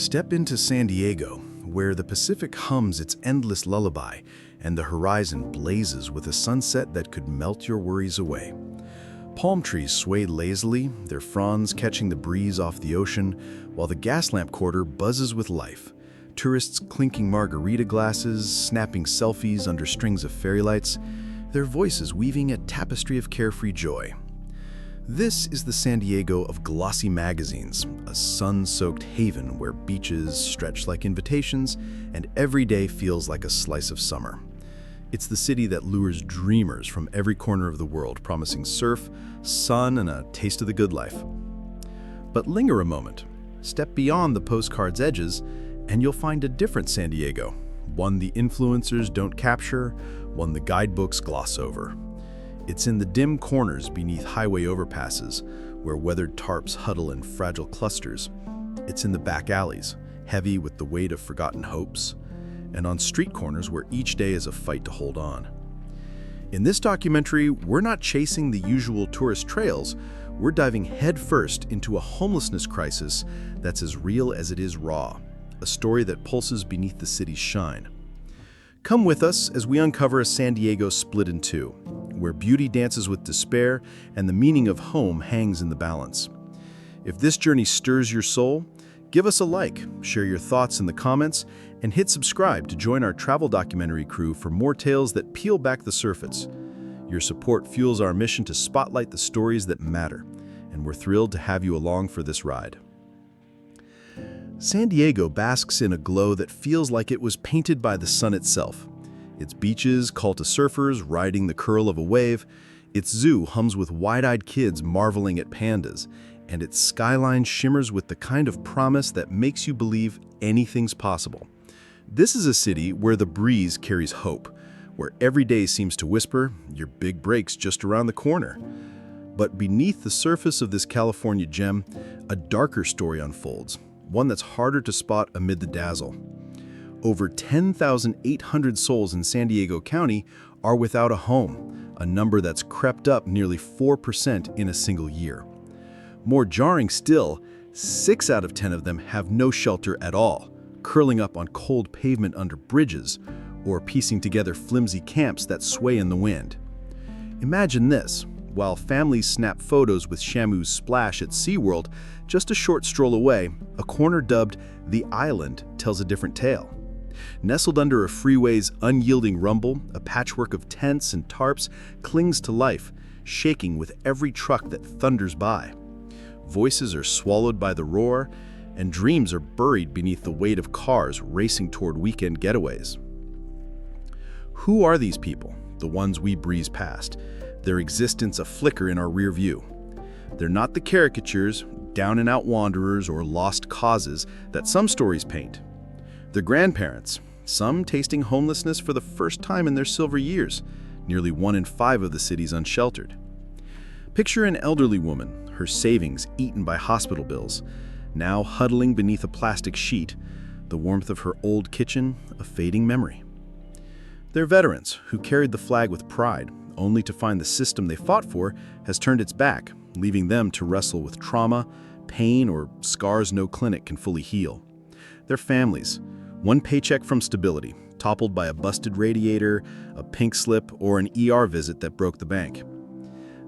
Step into San Diego, where the Pacific hums its endless lullaby and the horizon blazes with a sunset that could melt your worries away. Palm trees sway lazily, their fronds catching the breeze off the ocean, while the Gaslamp Quarter buzzes with life. Tourists clinking margarita glasses, snapping selfies under strings of fairy lights, their voices weaving a tapestry of carefree joy. This is the San Diego of glossy magazines, a sun-soaked haven where beaches stretch like invitations and every day feels like a slice of summer. It's the city that lures dreamers from every corner of the world, promising surf, sun, and a taste of the good life. But linger a moment, step beyond the postcards' edges, and you'll find a different San Diego, one the influencers don't capture, one the guidebooks gloss over. It's in the dim corners beneath highway overpasses, where weathered tarps huddle in fragile clusters. It's in the back alleys, heavy with the weight of forgotten hopes, and on street corners where each day is a fight to hold on. In this documentary, we're not chasing the usual tourist trails, we're diving headfirst into a homelessness crisis that's as real as it is raw, a story that pulses beneath the city's shine. Come with us as we uncover a San Diego split in two, where beauty dances with despair and the meaning of home hangs in the balance. If this journey stirs your soul, give us a like, share your thoughts in the comments, and hit subscribe to join our travel documentary crew for more tales that peel back the surface. Your support fuels our mission to spotlight the stories that matter, and we're thrilled to have you along for this ride. San Diego basks in a glow that feels like it was painted by the sun itself. Its beaches call to surfers riding the curl of a wave, its zoo hums with wide-eyed kids marveling at pandas, and its skyline shimmers with the kind of promise that makes you believe anything's possible. This is a city where the breeze carries hope, where every day seems to whisper, your big break's just around the corner. But beneath the surface of this California gem, a darker story unfolds, one that's harder to spot amid the dazzle. Over 10,800 souls in San Diego County are without a home, a number that's crept up nearly 4% in a single year. More jarring still, 6 out of 10 of them have no shelter at all, curling up on cold pavement under bridges, or piecing together flimsy camps that sway in the wind. Imagine this, while families snap photos with Shamu's splash at SeaWorld, just a short stroll away, a corner dubbed The Island tells a different tale. Nestled under a freeway's unyielding rumble, a patchwork of tents and tarps clings to life, shaking with every truck that thunders by. Voices are swallowed by the roar, and dreams are buried beneath the weight of cars racing toward weekend getaways. Who are these people, the ones we breeze past, their existence a flicker in our rear view? They're not the caricatures, down-and-out wanderers, or lost causes that some stories paint. They're grandparents, some tasting homelessness for the first time in their silver years, nearly 1 in 5 of the city's unsheltered. Picture an elderly woman, her savings eaten by hospital bills, now huddling beneath a plastic sheet, the warmth of her old kitchen a fading memory. They're veterans who carried the flag with pride, only to find the system they fought for has turned its back, leaving them to wrestle with trauma, pain, or scars no clinic can fully heal. Their families, one paycheck from stability, toppled by a busted radiator, a pink slip, or an ER visit that broke the bank.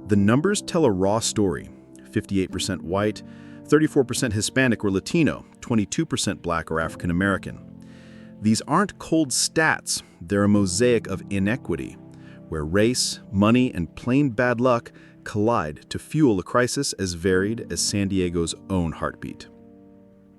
The numbers tell a raw story: 58% white, 34% Hispanic or Latino, 22% Black or African American. These aren't cold stats, they're a mosaic of inequity, where race, money, and plain bad luck collide to fuel a crisis as varied as San Diego's own heartbeat.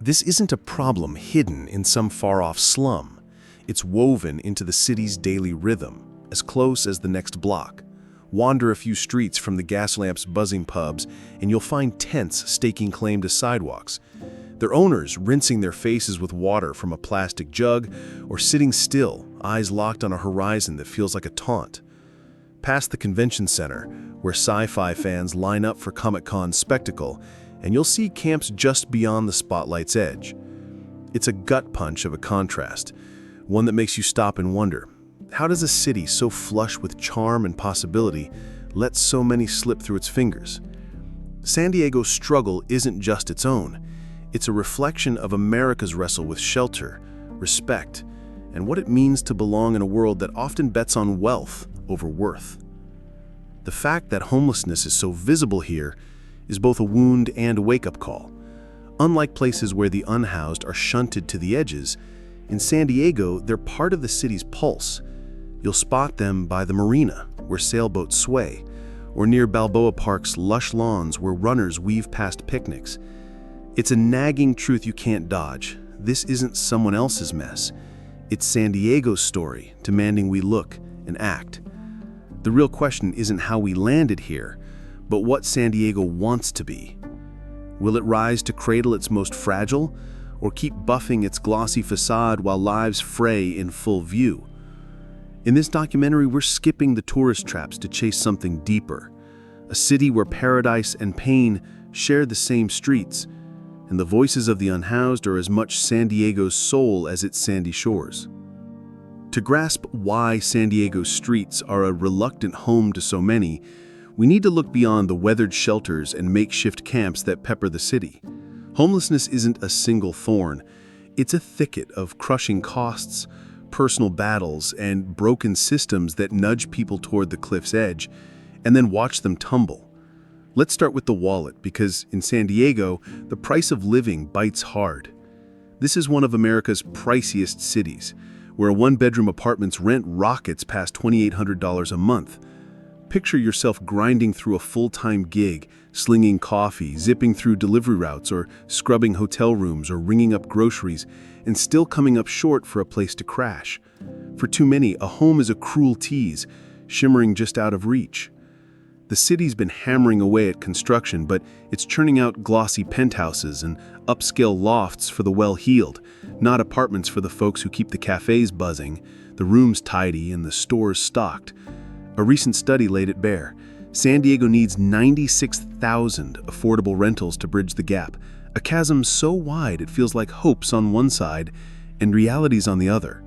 This isn't a problem hidden in some far-off slum. It's woven into the city's daily rhythm, as close as the next block. Wander a few streets from the Gaslamp's buzzing pubs, and you'll find tents staking claim to sidewalks. Their owners rinsing their faces with water from a plastic jug, or sitting still, eyes locked on a horizon that feels like a taunt. Past the convention center, where sci-fi fans line up for Comic-Con's spectacle, and you'll see camps just beyond the spotlight's edge. It's a gut punch of a contrast, one that makes you stop and wonder, how does a city so flush with charm and possibility let so many slip through its fingers? San Diego's struggle isn't just its own. It's a reflection of America's wrestle with shelter, respect, and what it means to belong in a world that often bets on wealth over worth. The fact that homelessness is so visible here is both a wound and a wake-up call. Unlike places where the unhoused are shunted to the edges, in San Diego, they're part of the city's pulse. You'll spot them by the marina, where sailboats sway, or near Balboa Park's lush lawns where runners weave past picnics. It's a nagging truth you can't dodge. This isn't someone else's mess. It's San Diego's story, demanding we look and act. The real question isn't how we landed here, but what San Diego wants to be. Will it rise to cradle its most fragile, or keep buffing its glossy facade while lives fray in full view? In this documentary, we're skipping the tourist traps to chase something deeper. A city where paradise and pain share the same streets, and the voices of the unhoused are as much San Diego's soul as its sandy shores. To grasp why San Diego's streets are a reluctant home to so many, we need to look beyond the weathered shelters and makeshift camps that pepper the city. Homelessness isn't a single thorn. It's a thicket of crushing costs, personal battles, and broken systems that nudge people toward the cliff's edge and then watch them tumble. Let's start with the wallet, because in San Diego, the price of living bites hard. This is one of America's priciest cities, where one-bedroom apartment's rent rockets past $2,800 a month. Picture yourself grinding through a full-time gig, slinging coffee, zipping through delivery routes, or scrubbing hotel rooms, or ringing up groceries, and still coming up short for a place to crash. For too many, a home is a cruel tease, shimmering just out of reach. The city's been hammering away at construction, but it's churning out glossy penthouses and upscale lofts for the well-heeled, not apartments for the folks who keep the cafes buzzing, the rooms tidy, and the stores stocked. A recent study laid it bare. San Diego needs 96,000 affordable rentals to bridge the gap, a chasm so wide it feels like hope's on one side and reality's on the other.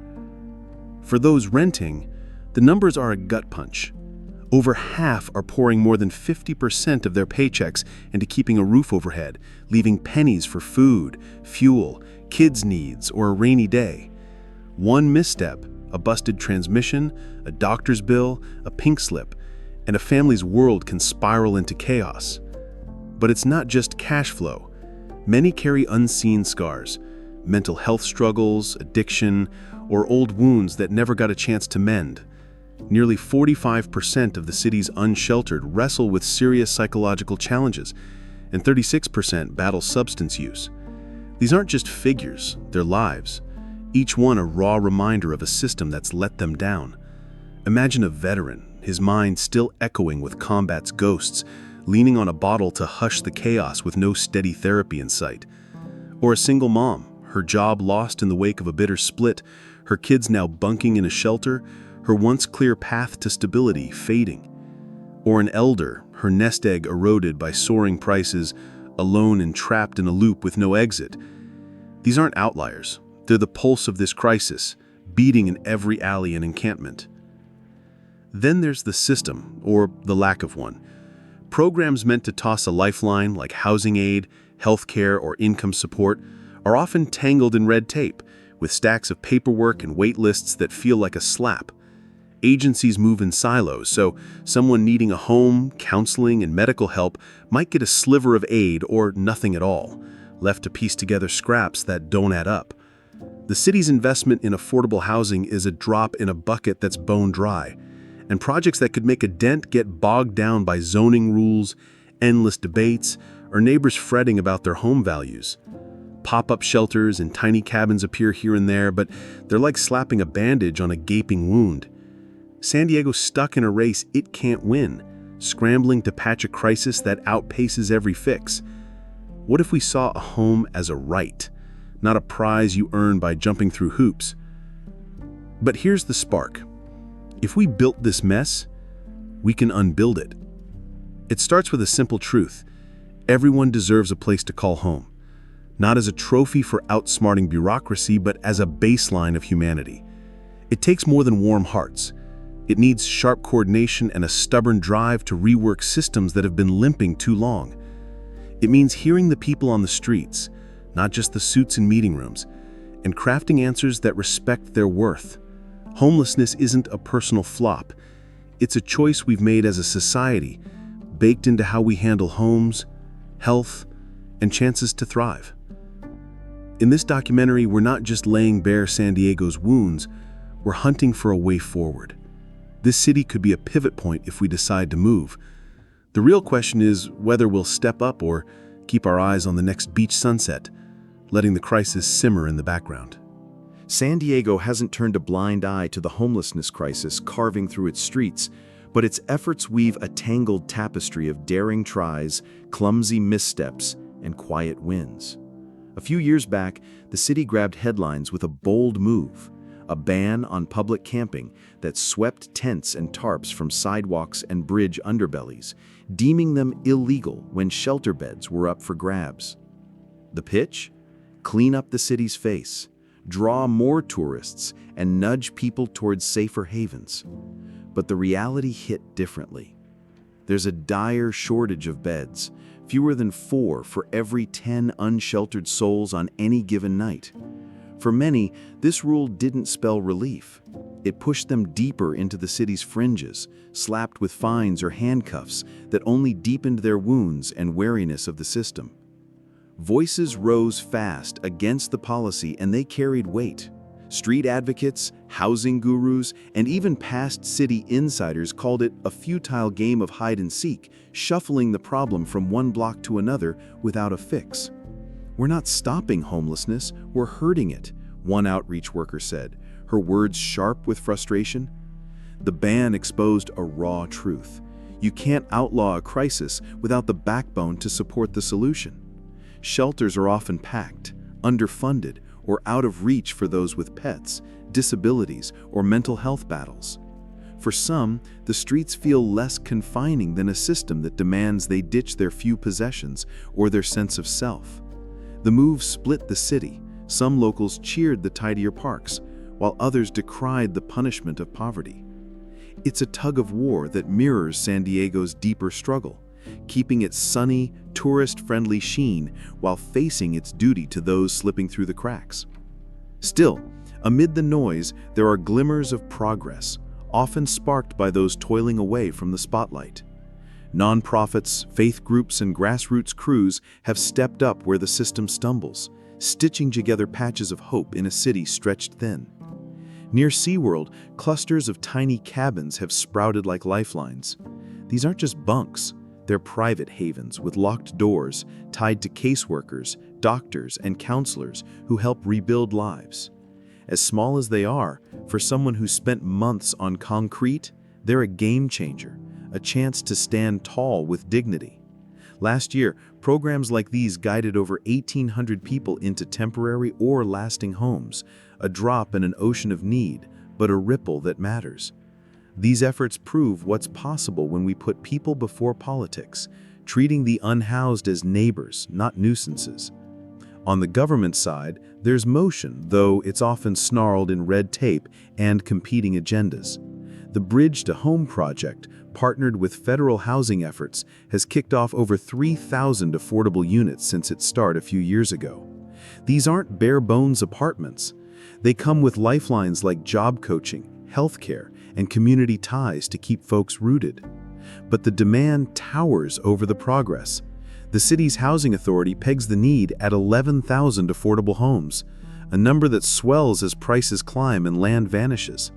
For those renting, the numbers are a gut punch. Over half are pouring more than 50% of their paychecks into keeping a roof overhead, leaving pennies for food, fuel, kids' needs, or a rainy day. One misstep, a busted transmission, a doctor's bill, a pink slip, and a family's world can spiral into chaos. But it's not just cash flow. Many carry unseen scars, mental health struggles, addiction, or old wounds that never got a chance to mend. Nearly 45% of the city's unsheltered wrestle with serious psychological challenges, and 36% battle substance use. These aren't just figures, they're lives, each one a raw reminder of a system that's let them down. Imagine a veteran, his mind still echoing with combat's ghosts, leaning on a bottle to hush the chaos with no steady therapy in sight. Or a single mom, her job lost in the wake of a bitter split, her kids now bunking in a shelter, her once clear path to stability fading. Or an elder, her nest egg eroded by soaring prices, alone and trapped in a loop with no exit. These aren't outliers. They're the pulse of this crisis, beating in every alley and encampment. Then there's the system, or the lack of one. Programs meant to toss a lifeline, like housing aid, healthcare, or income support, are often tangled in red tape, with stacks of paperwork and wait lists that feel like a slap. Agencies move in silos, so someone needing a home, counseling, and medical help might get a sliver of aid or nothing at all, left to piece together scraps that don't add up. The city's investment in affordable housing is a drop in a bucket that's bone dry, and projects that could make a dent get bogged down by zoning rules, endless debates, or neighbors fretting about their home values. Pop-up shelters and tiny cabins appear here and there, but they're like slapping a bandage on a gaping wound. San Diego's stuck in a race it can't win, scrambling to patch a crisis that outpaces every fix. What if we saw a home as a right, not a prize you earn by jumping through hoops? But here's the spark. If we built this mess, we can unbuild it. It starts with a simple truth. Everyone deserves a place to call home, not as a trophy for outsmarting bureaucracy, but as a baseline of humanity. It takes more than warm hearts. It needs sharp coordination and a stubborn drive to rework systems that have been limping too long. It means hearing the people on the streets, not just the suits in meeting rooms, and crafting answers that respect their worth. Homelessness isn't a personal flop. It's a choice we've made as a society, baked into how we handle homes, health, and chances to thrive. In this documentary, we're not just laying bare San Diego's wounds, we're hunting for a way forward. This city could be a pivot point if we decide to move. The real question is whether we'll step up or keep our eyes on the next beach sunset, letting the crisis simmer in the background. San Diego hasn't turned a blind eye to the homelessness crisis carving through its streets, but its efforts weave a tangled tapestry of daring tries, clumsy missteps, and quiet wins. A few years back, the city grabbed headlines with a bold move, a ban on public camping that swept tents and tarps from sidewalks and bridge underbellies, deeming them illegal when shelter beds were up for grabs. The pitch? Clean up the city's face, draw more tourists, and nudge people towards safer havens. But the reality hit differently. There's a dire shortage of beds, fewer than 4 for every 10 unsheltered souls on any given night. For many, this rule didn't spell relief. It pushed them deeper into the city's fringes, slapped with fines or handcuffs that only deepened their wounds and wariness of the system. Voices rose fast against the policy, and they carried weight. Street advocates, housing gurus, and even past city insiders called it a futile game of hide and seek, shuffling the problem from one block to another without a fix. "We're not stopping homelessness, we're hurting it," one outreach worker said, her words sharp with frustration. The ban exposed a raw truth. You can't outlaw a crisis without the backbone to support the solution. Shelters are often packed, underfunded, or out of reach for those with pets, disabilities, or mental health battles. For some, the streets feel less confining than a system that demands they ditch their few possessions or their sense of self. The move split the city. Some locals cheered the tidier parks, while others decried the punishment of poverty. It's a tug of war that mirrors San Diego's deeper struggle, keeping its sunny, tourist-friendly sheen while facing its duty to those slipping through the cracks. Still, amid the noise, there are glimmers of progress, often sparked by those toiling away from the spotlight. Nonprofits, faith groups, and grassroots crews have stepped up where the system stumbles, stitching together patches of hope in a city stretched thin. Near SeaWorld, clusters of tiny cabins have sprouted like lifelines. These aren't just bunks. They're private havens with locked doors tied to caseworkers, doctors, and counselors who help rebuild lives. As small as they are, for someone who spent months on concrete, they're a game changer, a chance to stand tall with dignity. Last year, programs like these guided over 1,800 people into temporary or lasting homes, a drop in an ocean of need, but a ripple that matters. These efforts prove what's possible when we put people before politics, treating the unhoused as neighbors, not nuisances. On the government side, there's motion, though it's often snarled in red tape and competing agendas. The Bridge to Home project, partnered with federal housing efforts, has kicked off over 3,000 affordable units since its start a few years ago. These aren't bare-bones apartments. They come with lifelines like job coaching, healthcare, and community ties to keep folks rooted. But the demand towers over the progress. The city's housing authority pegs the need at 11,000 affordable homes, a number that swells as prices climb and land vanishes.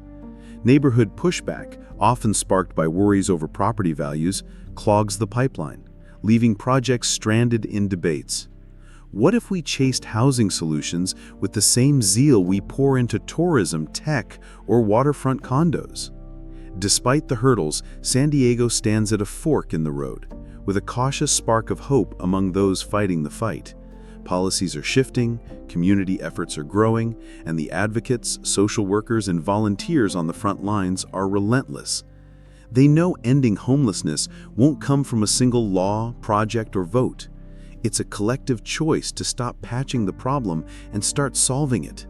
Neighborhood pushback, often sparked by worries over property values, clogs the pipeline, leaving projects stranded in debates. What if we chased housing solutions with the same zeal we pour into tourism, tech, or waterfront condos? Despite the hurdles, San Diego stands at a fork in the road, with a cautious spark of hope among those fighting the fight. Policies are shifting, community efforts are growing, and the advocates, social workers, and volunteers on the front lines are relentless. They know ending homelessness won't come from a single law, project, or vote. It's a collective choice to stop patching the problem and start solving it,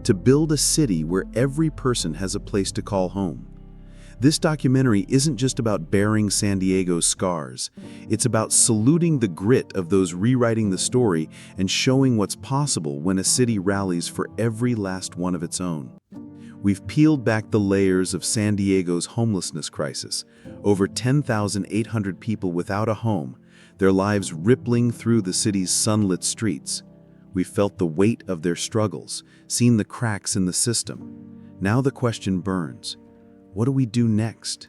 to build a city where every person has a place to call home. This documentary isn't just about bearing San Diego's scars. It's about saluting the grit of those rewriting the story and showing what's possible when a city rallies for every last one of its own. We've peeled back the layers of San Diego's homelessness crisis. Over 10,800 people without a home, their lives rippling through the city's sunlit streets. We've felt the weight of their struggles, seen the cracks in the system. Now the question burns. What do we do next?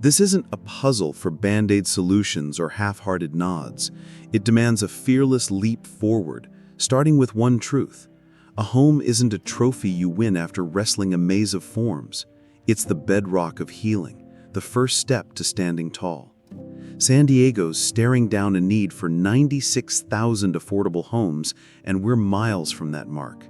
This isn't a puzzle for band-aid solutions or half-hearted nods. It demands a fearless leap forward, starting with one truth. A home isn't a trophy you win after wrestling a maze of forms. It's the bedrock of healing, the first step to standing tall. San Diego's staring down a need for 96,000 affordable homes, and we're miles from that mark.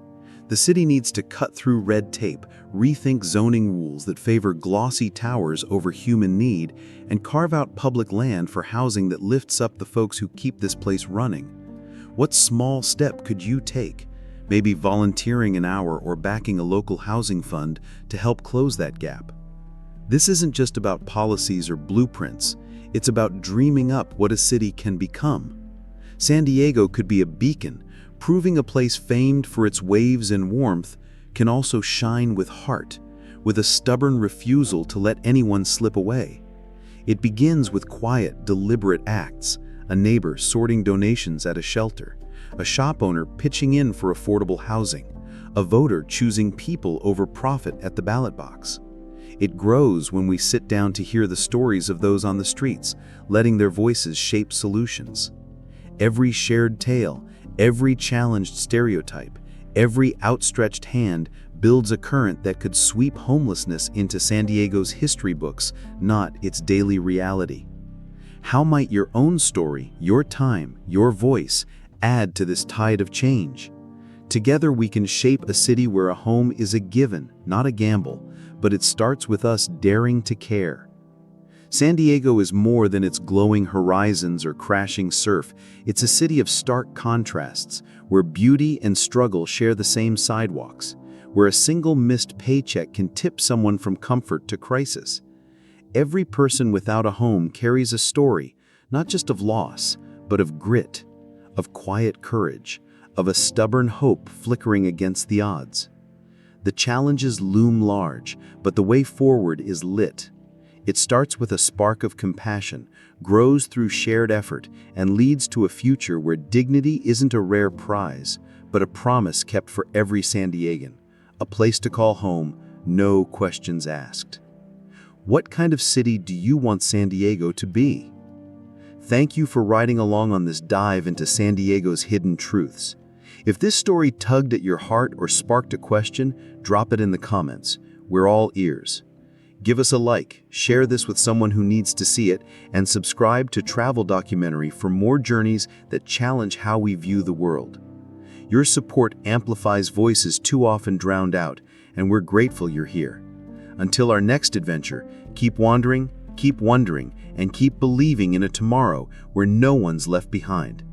The city needs to cut through red tape, rethink zoning rules that favor glossy towers over human need, and carve out public land for housing that lifts up the folks who keep this place running. What small step could you take? Maybe volunteering an hour or backing a local housing fund to help close that gap. This isn't just about policies or blueprints. It's about dreaming up what a city can become. San Diego could be a beacon, proving a place famed for its waves and warmth can also shine with heart, with a stubborn refusal to let anyone slip away. It begins with quiet, deliberate acts, a neighbor sorting donations at a shelter, a shop owner pitching in for affordable housing, a voter choosing people over profit at the ballot box. It grows when we sit down to hear the stories of those on the streets, letting their voices shape solutions. Every shared tale, every challenged stereotype, every outstretched hand builds a current that could sweep homelessness into San Diego's history books, not its daily reality. How might your own story, your time, your voice add to this tide of change? Together we can shape a city where a home is a given, not a gamble, but it starts with us daring to care. San Diego is more than its glowing horizons or crashing surf. It's a city of stark contrasts, where beauty and struggle share the same sidewalks, where a single missed paycheck can tip someone from comfort to crisis. Every person without a home carries a story, not just of loss, but of grit, of quiet courage, of a stubborn hope flickering against the odds. The challenges loom large, but the way forward is lit. It starts with a spark of compassion, grows through shared effort, and leads to a future where dignity isn't a rare prize, but a promise kept for every San Diegan, a place to call home, no questions asked. What kind of city do you want San Diego to be? Thank you for riding along on this dive into San Diego's hidden truths. If this story tugged at your heart or sparked a question, drop it in the comments. We're all ears. Give us a like, share this with someone who needs to see it, and subscribe to Travel Documentary for more journeys that challenge how we view the world. Your support amplifies voices too often drowned out, and we're grateful you're here. Until our next adventure, keep wandering, keep wondering, and keep believing in a tomorrow where no one's left behind.